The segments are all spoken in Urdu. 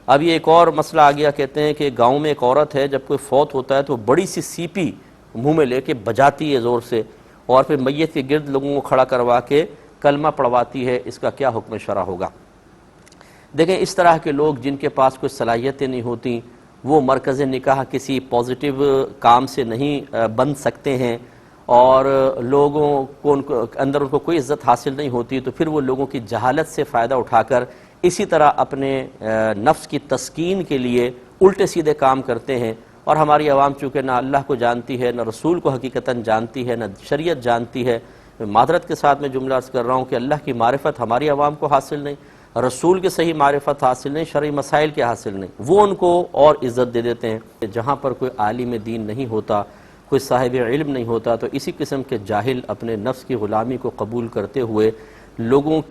اب یہ ایک اور مسئلہ آ گیا، کہتے ہیں کہ گاؤں میں ایک عورت ہے، جب کوئی فوت ہوتا ہے تو بڑی سی سیپی منہ میں لے کے بجاتی ہے زور سے، اور پھر میت کے گرد لوگوں کو کھڑا کروا کے کلمہ پڑھواتی ہے. اس کا کیا حکم شرع ہوگا؟ دیکھیں، اس طرح کے لوگ جن کے پاس کوئی صلاحیتیں نہیں ہوتی، وہ مرکز نکاح کسی پازیٹیو کام سے نہیں بن سکتے ہیں، اور لوگوں کو اندر ان کو کوئی عزت حاصل نہیں ہوتی، تو پھر وہ لوگوں کی جہالت سے فائدہ اٹھا کر اسی طرح اپنے نفس کی تسکین کے لیے الٹے سیدھے کام کرتے ہیں. اور ہماری عوام چونکہ نہ اللہ کو جانتی ہے، نہ رسول کو حقیقتاً جانتی ہے، نہ شریعت جانتی ہے. معذرت کے ساتھ میں جملہ عرض کر رہا ہوں کہ اللہ کی معرفت ہماری عوام کو حاصل نہیں، رسول کے صحیح معرفت حاصل نہیں، شرعی مسائل کے حاصل نہیں، وہ ان کو اور عزت دے دیتے ہیں. جہاں پر کوئی عالم دین نہیں ہوتا، کوئی صاحب علم نہیں ہوتا، تو اسی قسم کے جاہل اپنے نفس کی غلامی کو قبول کرتے ہوئے لوگوں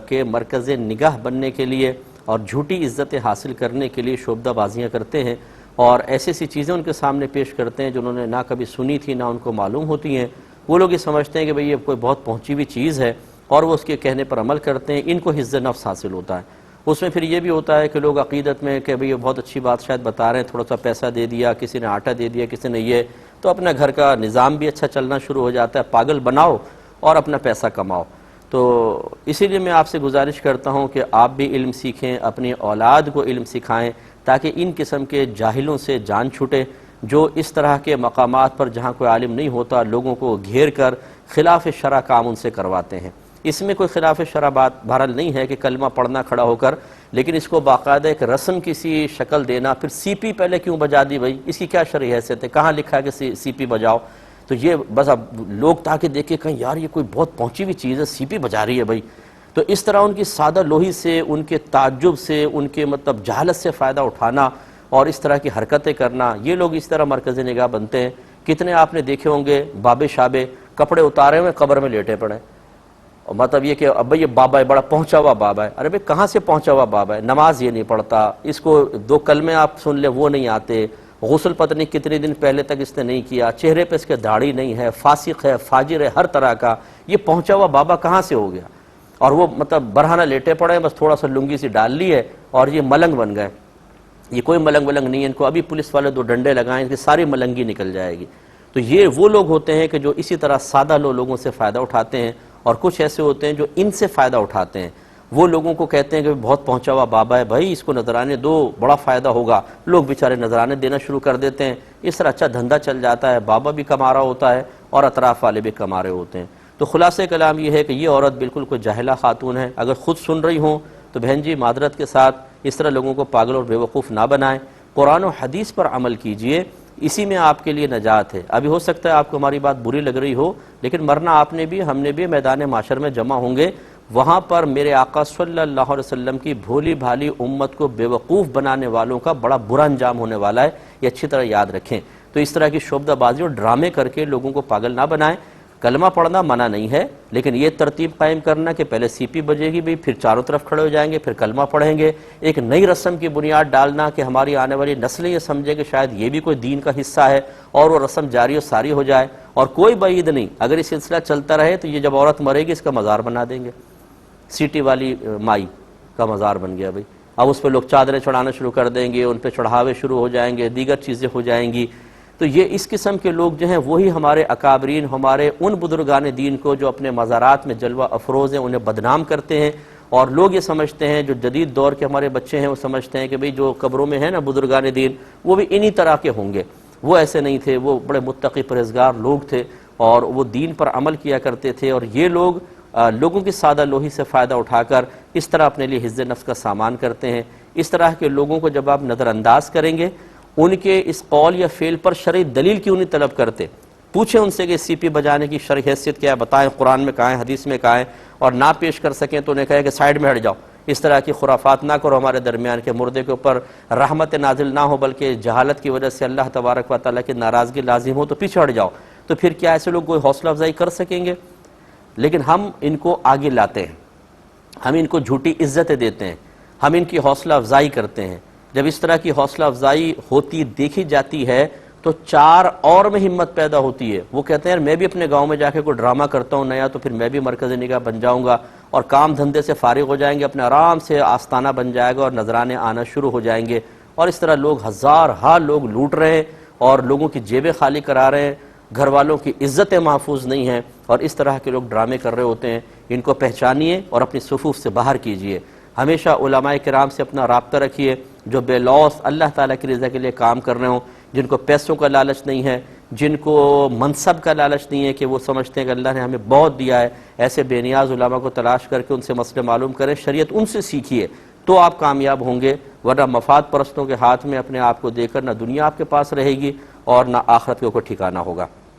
کے مرکز نگاہ بننے کے لیے اور جھوٹی عزتیں حاصل کرنے کے لیے شعبدہ بازیاں کرتے ہیں، اور ایسی سی چیزیں ان کے سامنے پیش کرتے ہیں جو انہوں نے نہ کبھی سنی تھی، نہ ان کو معلوم ہوتی ہیں. وہ لوگ یہ سمجھتے ہیں کہ بھئی یہ کوئی بہت پہنچی ہوئی چیز ہے، اور وہ اس کے کہنے پر عمل کرتے ہیں. ان کو حفظ نفس حاصل ہوتا ہے. اس میں پھر یہ بھی ہوتا ہے کہ لوگ عقیدت میں کہ بھئی یہ بہت اچھی بات شاید بتا رہے ہیں، تھوڑا سا پیسہ دے دیا، کسی نے آٹا دے دیا، کسی نے یہ، تو اپنا گھر کا نظام بھی اچھا چلنا شروع ہو جاتا ہے. پاگل بناؤ اور اپنا پیسہ کماؤ. تو اسی لیے میں آپ سے گزارش کرتا ہوں کہ آپ بھی علم سیکھیں، اپنی اولاد کو علم سکھائیں، تاکہ ان قسم کے جاہلوں سے جان چھوٹے، جو اس طرح کے مقامات پر جہاں کوئی عالم نہیں ہوتا لوگوں کو گھیر کر خلاف شرع کام ان سے کرواتے ہیں. اس میں کوئی خلاف شرع بات بہرحال نہیں ہے کہ کلمہ پڑھنا کھڑا ہو کر، لیکن اس کو باقاعدہ ایک رسم کسی شکل دینا. پھر سی پی پہلے کیوں بجا دی بھائی؟ اس کی کیا شرعی حیثیت ہے؟ کہاں لکھا ہے کہ سی پی بجاؤ؟ تو یہ بس اب لوگ تاکہ دیکھیں کہیں یار یہ کوئی بہت پہنچی ہوئی چیز ہے، سی پی بجا رہی ہے بھائی. تو اس طرح ان کی سادہ لوہی سے، ان کے تعجب سے، ان کے جہالت سے فائدہ اٹھانا اور اس طرح کی حرکتیں کرنا، یہ لوگ اس طرح مرکز نگاہ بنتے ہیں. کتنے آپ نے دیکھے ہوں گے بابے شابے کپڑے اتارے ہوئے قبر میں لیٹے پڑے، اور یہ کہ اب یہ بابا ہے، بڑا پہنچا ہوا بابا ہے. ارے بھئی کہاں سے پہنچا ہوا بابا ہے؟ نماز یہ نہیں پڑھتا، اس کو 2 کلمے آپ سن لیں وہ نہیں آتے، غسل پتہ نہیں کتنے دن پہلے تک اس نے نہیں کیا، چہرے پہ اس کے داڑھی نہیں ہے، فاسق ہے، فاجر ہے ہر طرح کا. یہ پہنچا ہوا بابا کہاں سے ہو گیا؟ اور وہ برہنہ لیٹے پڑے، بس تھوڑا سا لنگی سی ڈال لی ہے اور یہ ملنگ بن گئے. یہ کوئی ملنگ نہیں ہے، ان کو ابھی پولیس والے 2 ڈنڈے لگائیں، ان کی ساری ملنگی نکل جائے گی. تو یہ وہ لوگ ہوتے ہیں کہ جو اسی طرح سادہ لوگوں سے فائدہ اٹھاتے ہیں، اور کچھ ایسے ہوتے ہیں جو ان سے فائدہ اٹھاتے ہیں. وہ لوگوں کو کہتے ہیں کہ بہت پہنچا ہوا بابا ہے بھائی، اس کو نذرانے دو، بڑا فائدہ ہوگا. لوگ بیچارے نذرانے دینا شروع کر دیتے ہیں. اس طرح اچھا دھندا چل جاتا ہے، بابا بھی کما رہا ہوتا ہے اور اطراف والے بھی کما رہے ہوتے ہیں. تو خلاصہ کلام یہ ہے کہ یہ عورت بالکل کوئی جاہلہ خاتون ہے. اگر خود سن رہی ہوں تو بہن جی معذرت کے ساتھ اس طرح لوگوں کو پاگل اور بیوقوف نہ بنائیں. قرآن و حدیث پر عمل کیجئے، اسی میں آپ کے لیے نجات ہے. ابھی ہو سکتا ہے آپ کو ہماری بات بری لگ رہی ہو، لیکن مرنا آپ نے بھی، ہم نے بھی میدان معاشر میں جمع ہوں گے. وہاں پر میرے آقا صلی اللہ علیہ وسلم کی بھولی بھالی امت کو بیوقوف بنانے والوں کا بڑا برا انجام ہونے والا ہے. یہ اچھی طرح یاد رکھیں. تو اس طرح کی شعبدہ بازی اور ڈرامے کر کے لوگوں کو پاگل نہ بنائیں. کلمہ پڑھنا منع نہیں ہے، لیکن یہ ترتیب قائم کرنا کہ پہلے سی پی بجے گی بھی، پھر چاروں طرف کھڑے ہو جائیں گے، پھر کلمہ پڑھیں گے. ایک نئی رسم کی بنیاد ڈالنا کہ ہماری آنے والی نسلیں یہ سمجھے کہ شاید یہ بھی کوئی دین کا حصہ ہے، اور وہ رسم جاری و ساری ہو جائے. اور کوئی بعید نہیں، اگر یہ سلسلہ چلتا رہے تو یہ جب عورت مرے گی اس کا مزار بنا دیں گے. سیٹی والی مائی کا مزار بن گیا بھائی. اب اس پہ لوگ چادریں چڑھانا شروع کر دیں گے، ان پہ چڑھاوے شروع ہو جائیں گے، دیگر چیزیں ہو جائیں گی. تو یہ اس قسم کے لوگ جو ہیں وہی ہمارے اکابرین، ہمارے ان بزرگان دین کو جو اپنے مزارات میں جلوہ افروز ہیں، انہیں بدنام کرتے ہیں. اور لوگ یہ سمجھتے ہیں، جو جدید دور کے ہمارے بچے ہیں وہ سمجھتے ہیں کہ بھئی جو قبروں میں ہیں نا بزرگان دین، وہ بھی انہی طرح کے ہوں گے. وہ ایسے نہیں تھے، وہ بڑے متقی پرہیزگار لوگ تھے اور وہ دین پر عمل کیا کرتے تھے. اور یہ لوگ لوگوں کی سادہ لوہی سے فائدہ اٹھا کر اس طرح اپنے لیے حفظ نفس کا سامان کرتے ہیں. اس طرح کے لوگوں کو جب آپ نظر انداز کریں گے، ان کے اس قول یا فعل پر شرعی دلیل کیوں نہیں طلب کرتے؟ پوچھیں ان سے کہ سی پی بجانے کی شرعی حیثیت کیا ہے، بتائیں قرآن میں کہاں ہے، حدیث میں کہاں ہے. اور نہ پیش کر سکیں تو انہیں کہے کہ سائیڈ میں ہٹ جاؤ، اس طرح کی خرافات نہ کرو ہمارے درمیان، کے مردے کے اوپر رحمت نازل نہ ہو بلکہ جہالت کی وجہ سے اللہ تبارک و تعالیٰ کی ناراضگی لازم ہو، تو پیچھے ہٹ جاؤ. تو پھر کیا ایسے لوگ کوئی حوصلہ افزائی کر سکیں گے؟ لیکن ہم ان کو آگے لاتے ہیں، ہم ان کو جھوٹی عزتیں دیتے ہیں، ہم ان کی حوصلہ افزائی کرتے ہیں. جب اس طرح کی حوصلہ افزائی ہوتی دیکھی جاتی ہے تو 4 اور میں ہمت پیدا ہوتی ہے. وہ کہتے ہیں یار میں بھی اپنے گاؤں میں جا کے کوئی ڈرامہ کرتا ہوں نیا، تو پھر میں بھی مرکز نگاہ بن جاؤں گا اور کام دھندے سے فارغ ہو جائیں گے، اپنے آرام سے آستانہ بن جائے گا اور نذرانے آنا شروع ہو جائیں گے، اور اس طرح لوگ ہزارہا لوگ لوٹ رہے ہیں اور لوگوں کی جیبیں خالی کرا رہے ہیں، گھر والوں کی عزتیں محفوظ نہیں ہیں، اور اس طرح کے لوگ ڈرامے کر رہے ہوتے ہیں۔ ان کو پہچانیے اور اپنی صفوف سے باہر کیجئے۔ ہمیشہ علماء کرام سے اپنا رابطہ رکھیے، جو بے لوث اللہ تعالیٰ کی رضا کے لیے کام کر رہے ہوں، جن کو پیسوں کا لالچ نہیں ہے، جن کو منصب کا لالچ نہیں ہے کہ وہ سمجھتے ہیں کہ اللہ نے ہمیں بہت دیا ہے، ایسے بے نیاز علماء کو تلاش کر کے ان سے مسئلے معلوم کریں، شریعت ان سے سیکھیے تو آپ کامیاب ہوں گے، ورنہ مفاد پرستوں کے ہاتھ میں اپنے آپ کو دے کر نہ دنیا آپ کے پاس رہے گی اور نہ آخرت کا کوئی ٹھکانہ ہوگا۔